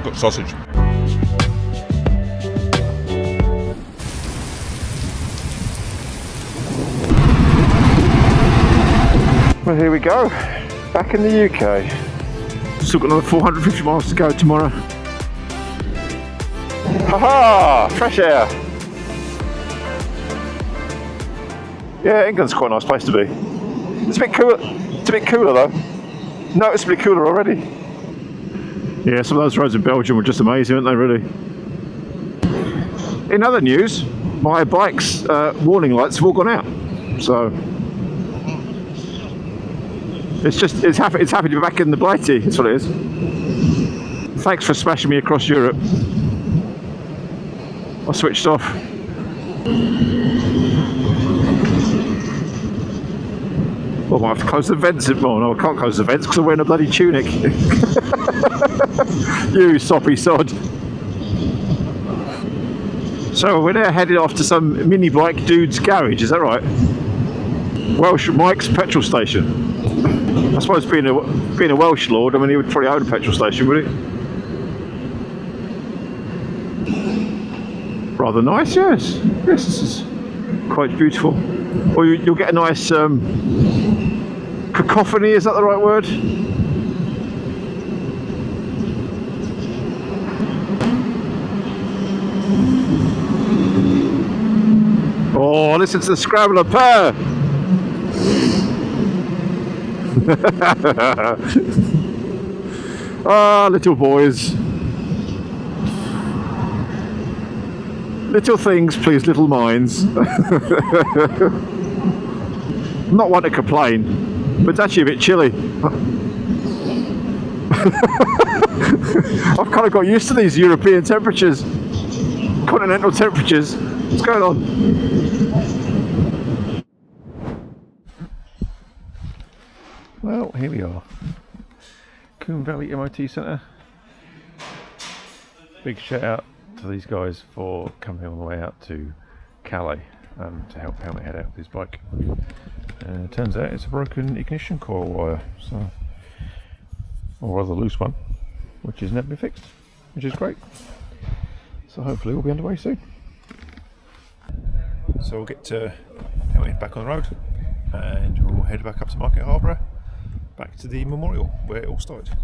Got sausage. Well, here we go, back in the UK. Still got another 450 miles to go tomorrow. Haha! Fresh air! Yeah, England's quite a nice place to be. It's a bit cool. It's a bit cooler though. Noticeably cooler already. Yeah, some of those roads in Belgium were just amazing, weren't they, really? In other news, my bike's warning lights have all gone out. So it's happy to be back in the Blighty, that's what it is. Thanks for smashing me across Europe. I switched off. Well, I might have to close the vents. Well, no, I can't close the vents because I'm wearing a bloody tunic. You soppy sod. So we're now headed off to some mini bike dude's garage, is that right? Welsh Mike's petrol station. I suppose being a Welsh lord, I mean, he would probably own a petrol station, would he? Rather nice, yes. Yes, this is quite beautiful. Or you'll get a nice cacophony, is that the right word? Oh, listen to the scrambler purr! Ah, little boys. Little things please little minds. I'm not one to complain, but it's actually a bit chilly. I've kind of got used to these European temperatures, continental temperatures. What's going on? Well, here we are. Coombe Valley MOT Centre. Big shout out to these guys for coming all the way out to Calais to help Helmet Head out with his bike. Turns out it's a broken ignition coil wire, so, or rather loose one, which has never been fixed, which is great. So hopefully we'll be underway soon. So we'll get Helmet Head back on the road and we'll head back up to Market Harborough, back to the memorial where it all started.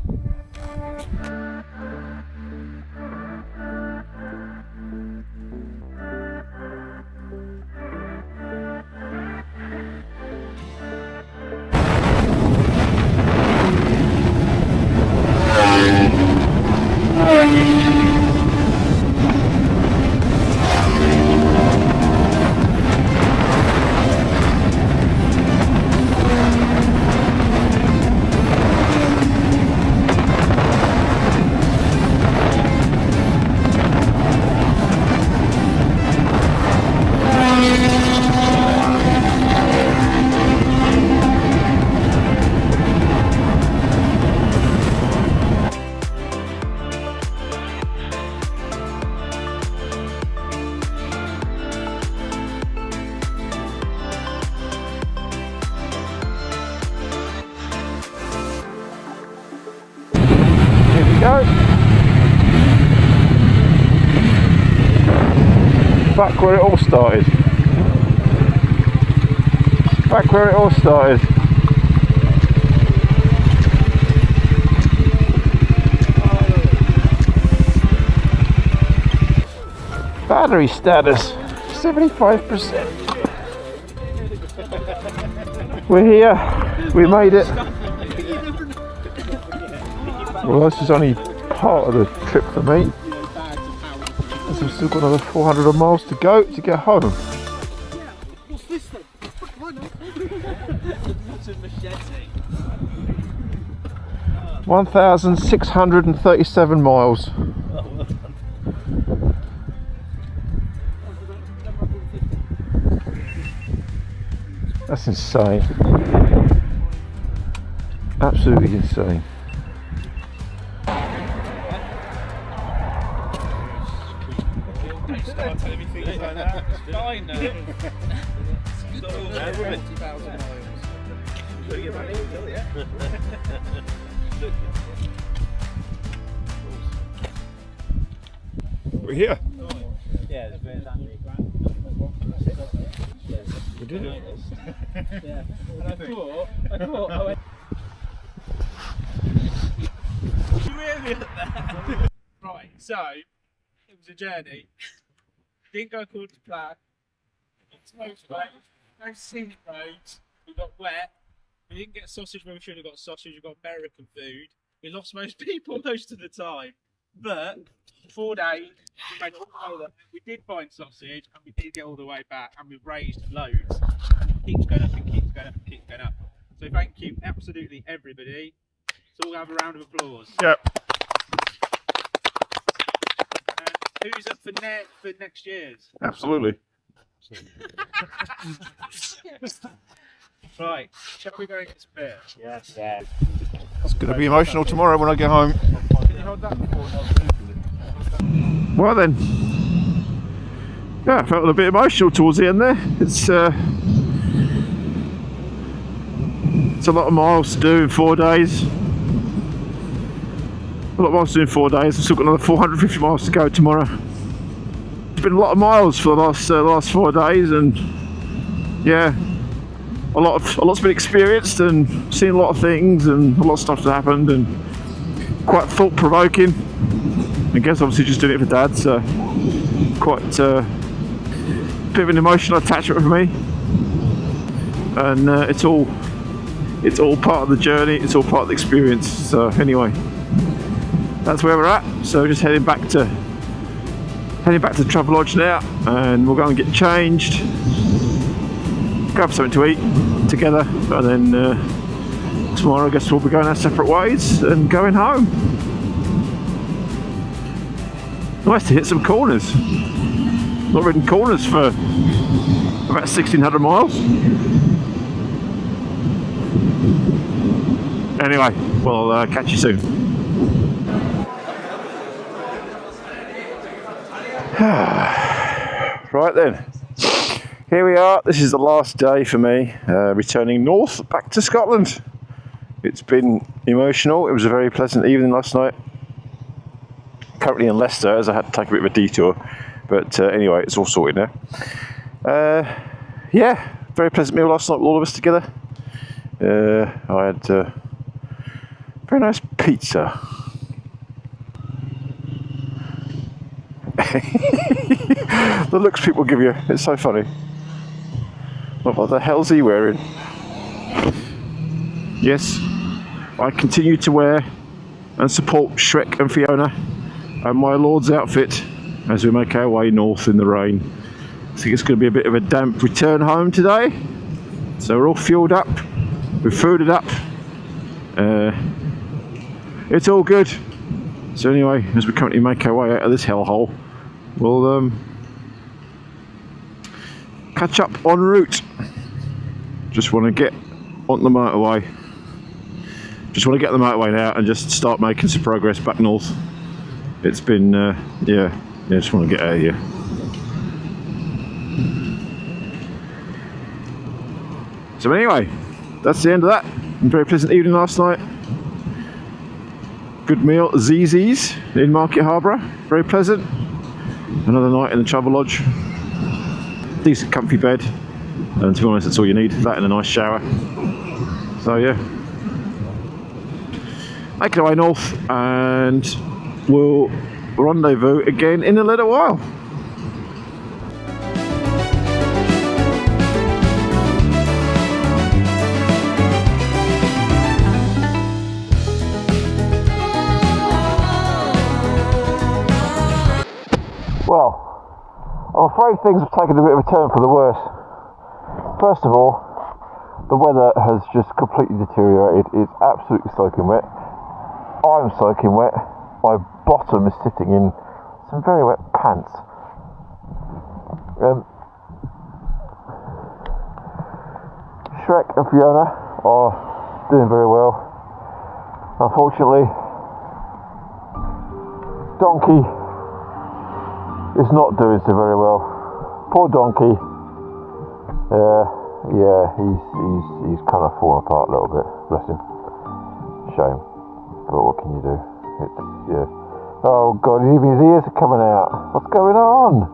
Go. Back where it all started. Back where it all started. Battery status 75%. We're here. We made it. Well, this is only part of the trip for me, as we've still got another 400 miles to go to get home. What's this then? Come on, 1,637 miles. That's insane. Absolutely insane. fine now. It's not all bad, is it? 40,000 miles. We're here. Yeah, it's very dandy. We did it. Yeah. And I went. Right, so it was a journey. Didn't go according to plan. It's motorway, no scenic roads. We got wet. We didn't get sausage when we should have got sausage. We got American food. We lost most people most of the time. But 4 days, we made it all the way there. We did find sausage and we did get all the way back and we raised loads. And it keeps going up and keeps going up and keeps going up. So thank you, absolutely everybody. So we'll have a round of applause. Yep. Who's up for next year's? Absolutely. Right, shall we go into this bit? Yes. Yeah. It's going to be emotional tomorrow when I get home. Can you hold that before? Well then, yeah, I felt a bit emotional towards the end there. It's a lot of miles to do in 4 days. A lot of miles to do in 4 days. I've still got another 450 miles to go tomorrow. It's been a lot of miles for the last 4 days, and yeah, a lot's been experienced and seen a lot of things and a lot of stuff that happened, and quite thought-provoking. I guess obviously just doing it for Dad, so quite a bit of an emotional attachment for me, and it's all part of the journey. It's all part of the experience. So anyway, that's where we're at. So just heading back to the travel lodge now, and we'll go and get changed, grab something to eat together, and then tomorrow I guess we'll be going our separate ways and going home. Nice to hit some corners. Not ridden corners for about 1,600 miles. Anyway, we'll catch you soon. Right then, here we are. This is the last day for me, returning north back to Scotland. It's been emotional. It was a very pleasant evening last night. Currently in Leicester, as I had to take a bit of a detour, but anyway, it's all sorted now. Yeah, very pleasant meal last night with all of us together. I had very nice pizza. The looks people give you, it's so funny. What the hell's he wearing? Yes, I continue to wear and support Shrek and Fiona and my Lord's outfit as we make our way north in the rain. I think it's going to be a bit of a damp return home today, so we're all fueled up, we've fooded up, it's all good. So anyway, as we currently make our way out of this hellhole, we'll catch up en route. Just want to get on the motorway. Just want to get on the motorway now and just start making some progress back north. It's been, yeah, just want to get out of here. So anyway, that's the end of that. A very pleasant evening last night. Good meal, ZZ's in Market Harborough. Very pleasant. Another night in the travel lodge. Decent comfy bed. And to be honest, that's all you need. That and a nice shower. So yeah. Making our way north, and we'll rendezvous again in a little while. Well, I'm afraid things have taken a bit of a turn for the worse. First of all, the weather has just completely deteriorated. It's absolutely soaking wet. I'm soaking wet. My bottom is sitting in some very wet pants. Shrek and Fiona are doing very well. Unfortunately, Donkey is not doing so very well. Poor donkey. Yeah, he's kind of fallen apart a little bit. Bless him. Shame. But what can you do? Yeah. Oh God, even his ears are coming out. What's going on?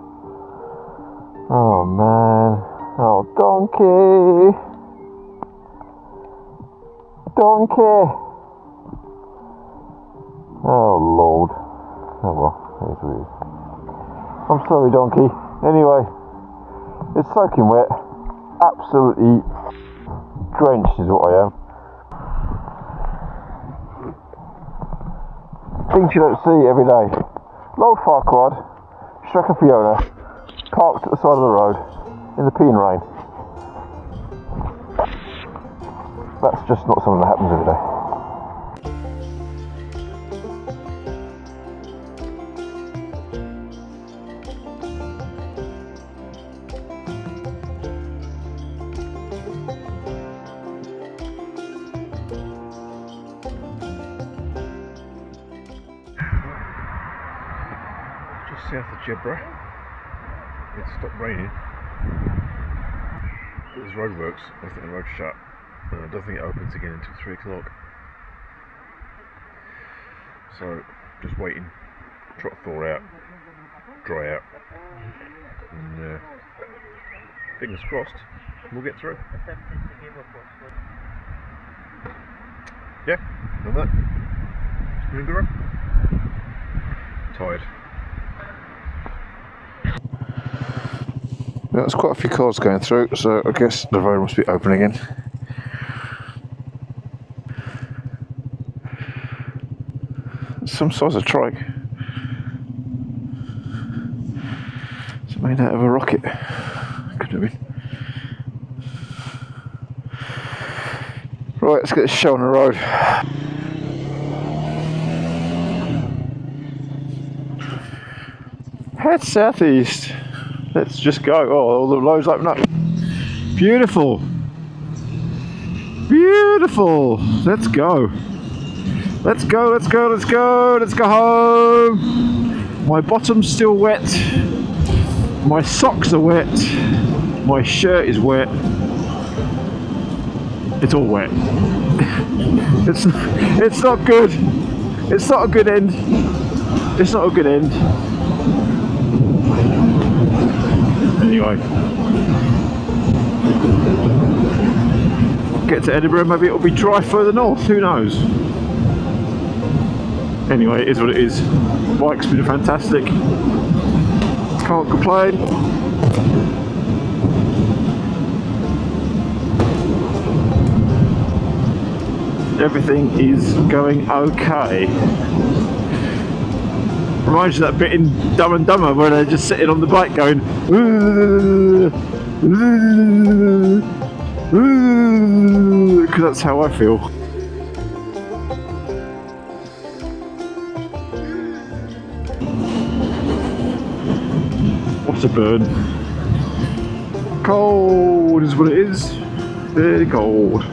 Oh man. Oh, donkey. Donkey. Oh Lord. Oh well, here's what it is. I'm sorry, donkey. Anyway, it's soaking wet. Absolutely drenched is what I am. Things you don't see every day. Lord Farquaad, Shrek and Fiona, parked at the side of the road in the peeing rain. That's just not something that happens every day. South of Jedburgh. It's stopped raining. But there's roadworks. I think the road's shut. And I don't think it opens again until 3 o'clock. So, just waiting. Try to thaw out. Dry out. And fingers crossed, we'll get through. Yeah, done that. Just tired. There's quite a few cars going through, so I guess the road must be open again. Some size of trike. It's made out of a rocket. Could have been. Right, let's get this show on the road. Head southeast. Let's just go. Oh, all the roads open up. Beautiful. Beautiful. Let's go. Let's go, let's go, let's go. Let's go home. My bottom's still wet. My socks are wet. My shirt is wet. It's all wet. It's not good. It's not a good end. It's not a good end. Anyway, get to Edinburgh, maybe it'll be dry further north, who knows. Anyway, it is what it is. Bike's been fantastic. Can't complain. Everything is going okay. Reminds you of that bit in Dumb and Dumber where they're just sitting on the bike going because that's how I feel. What a burn. Cold is what it is. Very cold.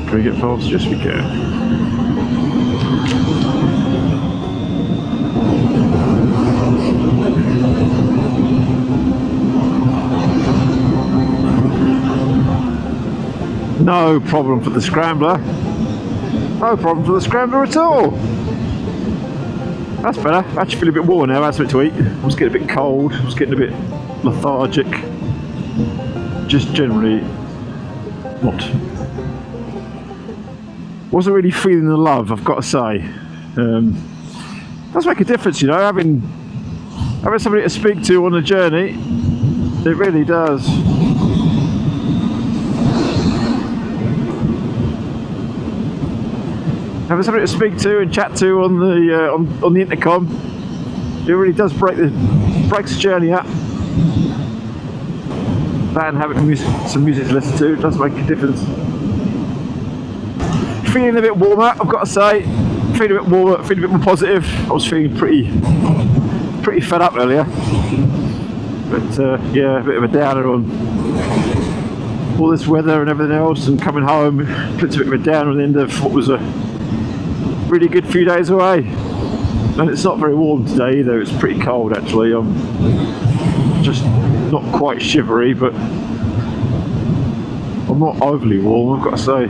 Can we get past? Yes, we can. No problem for the scrambler. No problem for the scrambler at all. That's better. I actually feel a bit warm now. I had something to eat. I was getting a bit cold. I was getting a bit lethargic. Just generally not. Wasn't really feeling the love, I've got to say. Does make a difference, you know, having somebody to speak to on a journey. It really does. Having somebody to speak to and chat to on the intercom, it really does breaks the journey up. That and having some music to listen to does make a difference. Feeling a bit warmer, I've got to say. Feeling a bit warmer, feeling a bit more positive. I was feeling pretty fed up earlier, but yeah, a bit of a downer all this weather and everything else, and coming home puts a bit of a down at the end of what was a really good few days away. And it's not very warm today either, it's pretty cold actually. I'm just not quite shivery, but I'm not overly warm, I've got to say.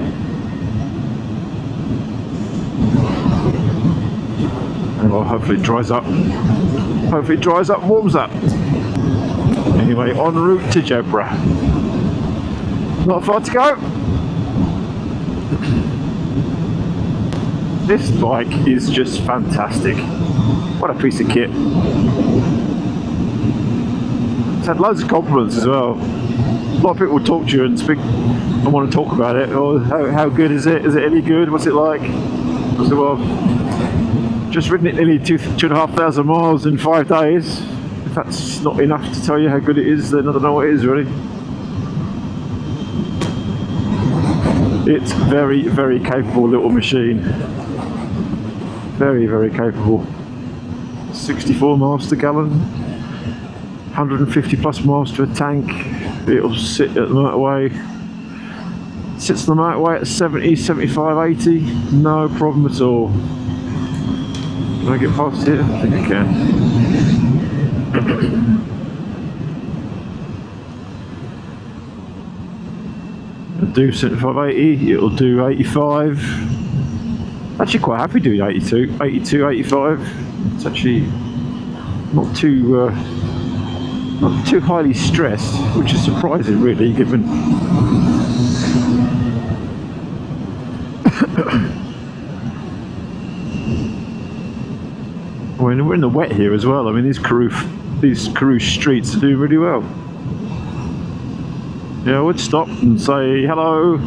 And well, hopefully it dries up. Hopefully it dries up and warms up. Anyway, en route to Jedburgh. Not far to go. This bike is just fantastic. What a piece of kit. It's had loads of compliments as well. A lot of people will talk to you and speak and want to talk about it. Oh, how good is it? Is it any good? What's it like? I said, well, just ridden it nearly 2,500 miles in 5 days. If that's not enough to tell you how good it is, then I don't know what it is really. It's very, very capable little machine. Very, very capable. 64 miles to gallon, 150 plus miles to a tank. It'll sit at the motorway. Sits on the motorway at 70, 75, 80. No problem at all. Can I get past here? I think I can. It'll do 75, 80. It'll do 85. Actually quite happy doing 82, 85. It's actually not too highly stressed, which is surprising really, given when we're in the wet here as well. I mean, these Carew streets are doing really well. Yeah, I would stop and say hello.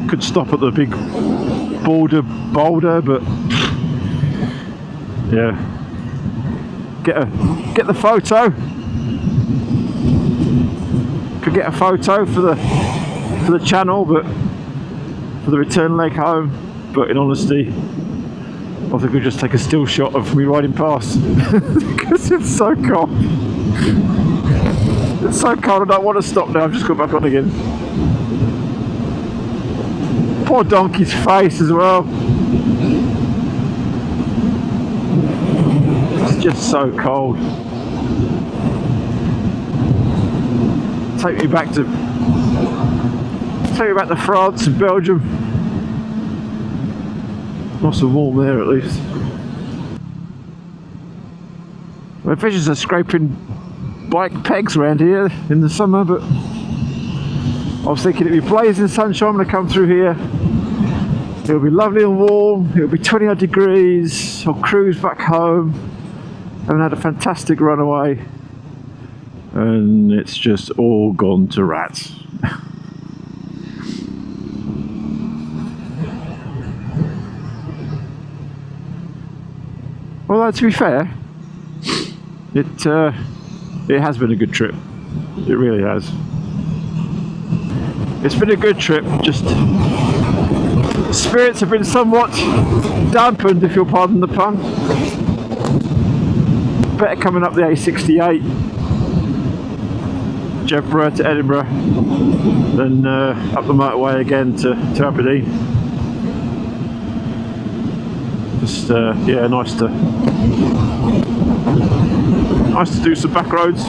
Could stop at the big boulder, but yeah, get the photo. Could get a photo for the channel, but for the return leg home. But in honesty, I think we'll just take a still shot of me riding past because it's so cold. It's so cold. I don't want to stop now. I've just got back on again. Poor donkey's face as well. It's just so cold. Take me back to France and Belgium. Nice and warm there at least. My fishes are scraping bike pegs around here in the summer, but I was thinking it'd be blazing sunshine when I come through here. It'll be lovely and warm. It'll be 20 odd degrees. I'll cruise back home. I've had a fantastic run away, and it's just all gone to rats. Although to be fair, it has been a good trip. It really has. It's been a good trip, just spirits have been somewhat dampened, if you'll pardon the pun. Better coming up the A68, Jedburgh to Edinburgh, than up the motorway again to Aberdeen. Just yeah, nice to do some back roads.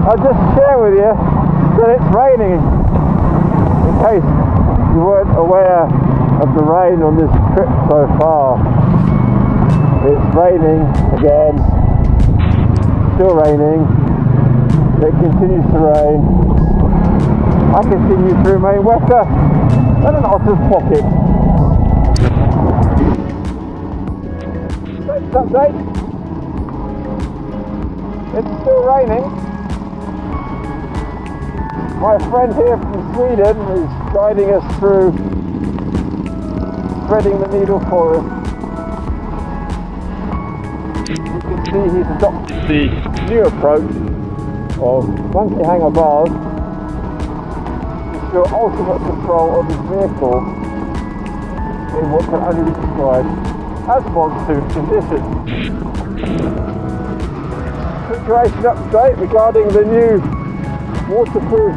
I'll just share with you that it's raining, in case you weren't aware of the rain on this trip so far. It's raining again, still raining, it continues to rain. I continue to remain wetter than an otter's pocket. Next update, it's still raining. My friend here from Sweden is guiding us through threading the needle for us. You can see he's adopted the new approach of monkey hanger bars to ensure ultimate control of his vehicle in what can only be described as monsoon conditions. Situation update regarding the new waterproof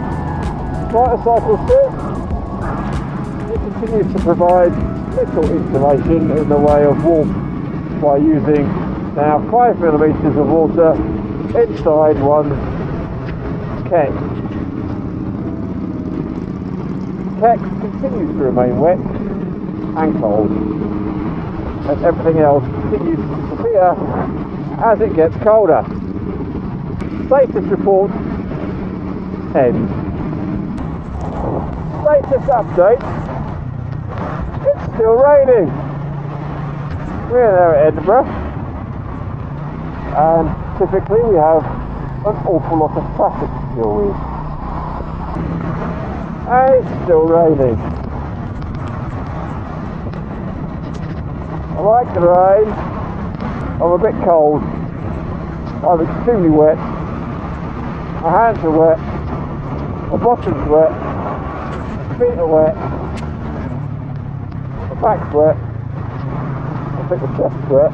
motorcycle suit. It continues to provide little insulation in the way of warmth by using now 5mm of water inside one keg. Keg continues to remain wet and cold, and everything else continues to disappear as it gets colder. Status report end. Status update. It's still raining. We're there at Edinburgh, and typically we have an awful lot of traffic to deal with. And it's still raining. I like the rain. I'm a bit cold. I'm extremely wet. My hands are wet. My bottom's wet. My feet are wet. My back's wet. I think my chest's wet.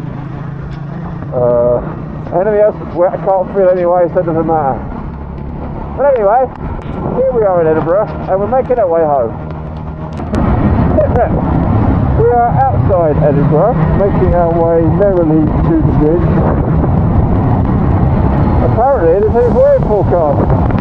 Anything else that's wet I can't feel anyway, so it doesn't matter. But anyway, here we are in Edinburgh, and we're making our way home. We are outside Edinburgh, making our way merrily to the bridge. Apparently there's a rain forecast.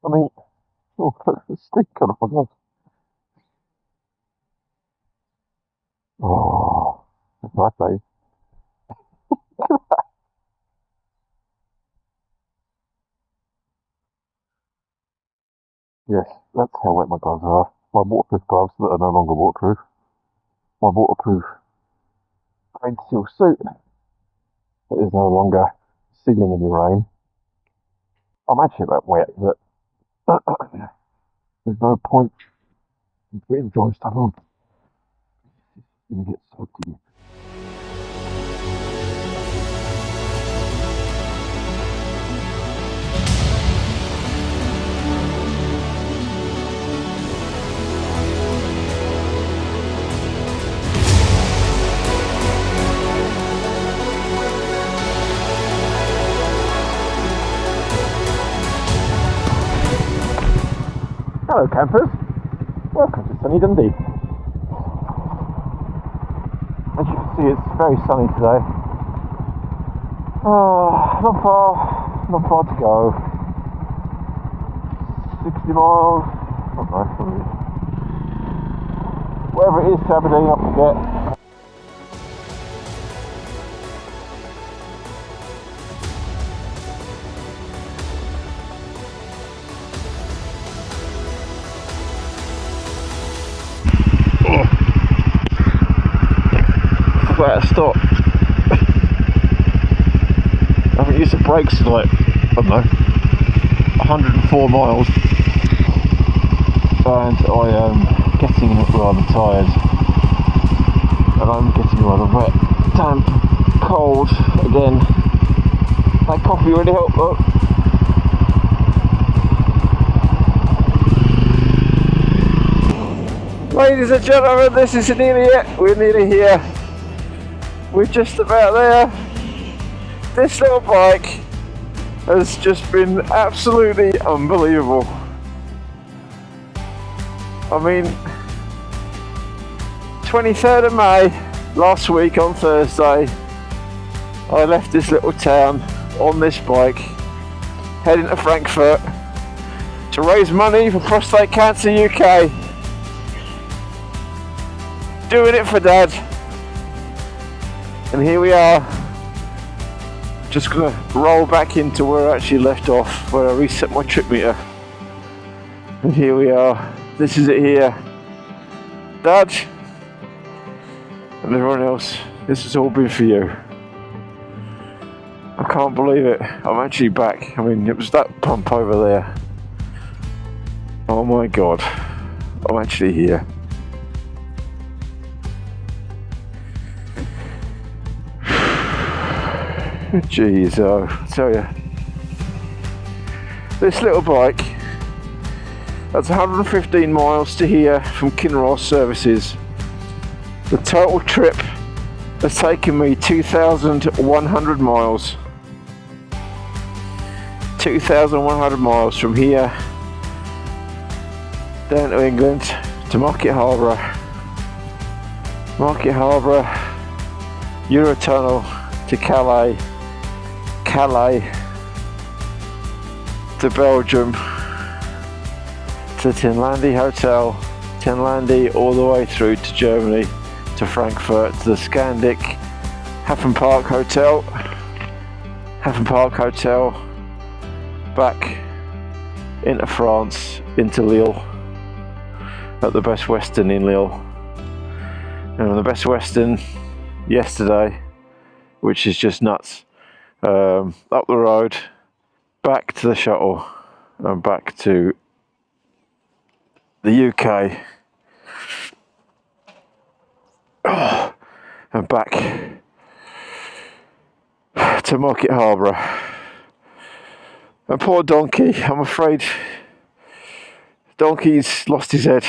I mean, the stick kind of forgot. Oh, that's nice, mate. Yes, that's how wet my gloves are. My waterproof gloves that are no longer waterproof. My waterproof green seal suit that is no longer sealing in the rain. I'm actually that wet that there's no point in putting dry stuff on. You're going to get soaked in it. Hello campers, welcome to sunny Dundee. As you can see, it's very sunny today. Not far to go. 60 miles, I don't know, wherever it is to Aberdeen, I forget. Out of stop. I haven't used the brakes in like, I don't know, 104 miles, and I am getting rather tired, and I'm getting rather wet, damp, cold again. That coffee really helped though. Ladies and gentlemen, this is nearly it. We're nearly here. We're just about there. This little bike has just been absolutely unbelievable. I mean, 23rd of May, last week on Thursday, I left this little town on this bike, heading to Frankfurt to raise money for Prostate Cancer UK. Doing it for Dad. And here we are. Just gonna roll back into where I actually left off, where I reset my trip meter. And here we are. This is it here. Dad and everyone else, this has all been for you. I can't believe it. I'm actually back. I mean, it was that pump over there. Oh my God. I'm actually here. Jeez, I tell you. This little bike, that's 115 miles to here from Kinross Services. The total trip has taken me 2,100 miles. 2,100 miles from here down to England to Market Harborough. Market Harborough, Eurotunnel to Calais. Calais to Belgium to Tinlandy Hotel, Tinlandy all the way through to Germany to Frankfurt to the Scandic Hafen Park Hotel, back into France, into Lille at the Best Western in Lille, and the Best Western yesterday, which is just nuts. Up the road, back to the shuttle, and back to the UK, and back to Market Harborough. And poor Donkey, I'm afraid Donkey's lost his head.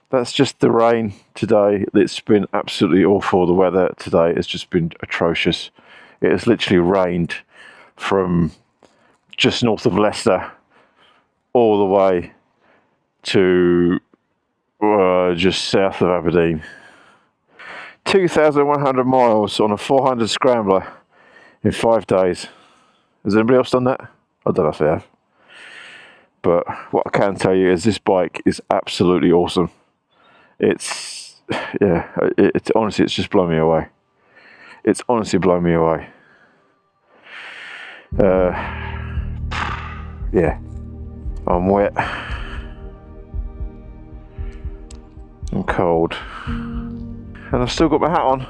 That's just the rain today. It's been absolutely awful. The weather today has just been atrocious. It has literally rained from just north of Leicester all the way to just south of Aberdeen. 2,100 miles on a 400 scrambler in 5 days. Has anybody else done that? I don't know if they have. But what I can tell you is this bike is absolutely awesome. It's, yeah, it's honestly, it's just blown me away. It's honestly blown me away. Yeah, I'm wet. I'm cold. And I've still got my hat on.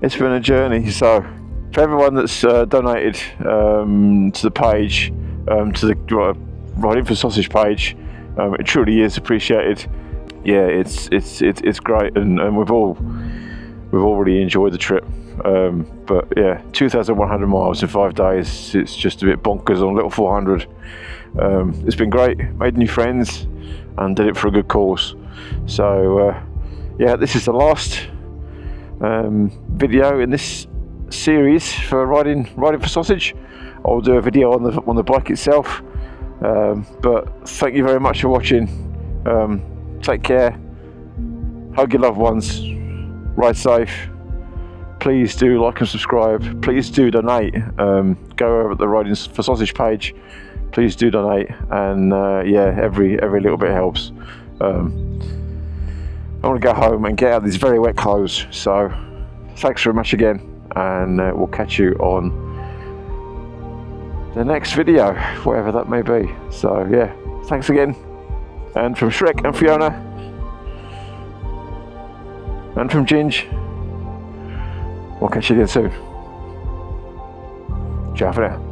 It's been a journey, so for everyone that's donated to the page, to the Riding for Sausage page, it truly is appreciated. Yeah, it's great, and we've all really enjoyed the trip. But yeah, 2,100 miles in 5 days. It's just a bit bonkers on a little 400. It's been great. Made new friends and did it for a good cause. So yeah, this is the last video in this series for riding for sausage. I'll do a video on the bike itself. But thank you very much for watching. Take care. Hug your loved ones. Ride safe. Please do like and subscribe. Please do donate. Go over at the Riding for Sausage page. Please do donate, and yeah, every little bit helps. I want to go home and get out of these very wet clothes. So, thanks very much again, and we'll catch you on the next video, whatever that may be. So yeah, thanks again, and from Shrek and Fiona, and from Ginge. We'll catch you again soon. Ciao for now.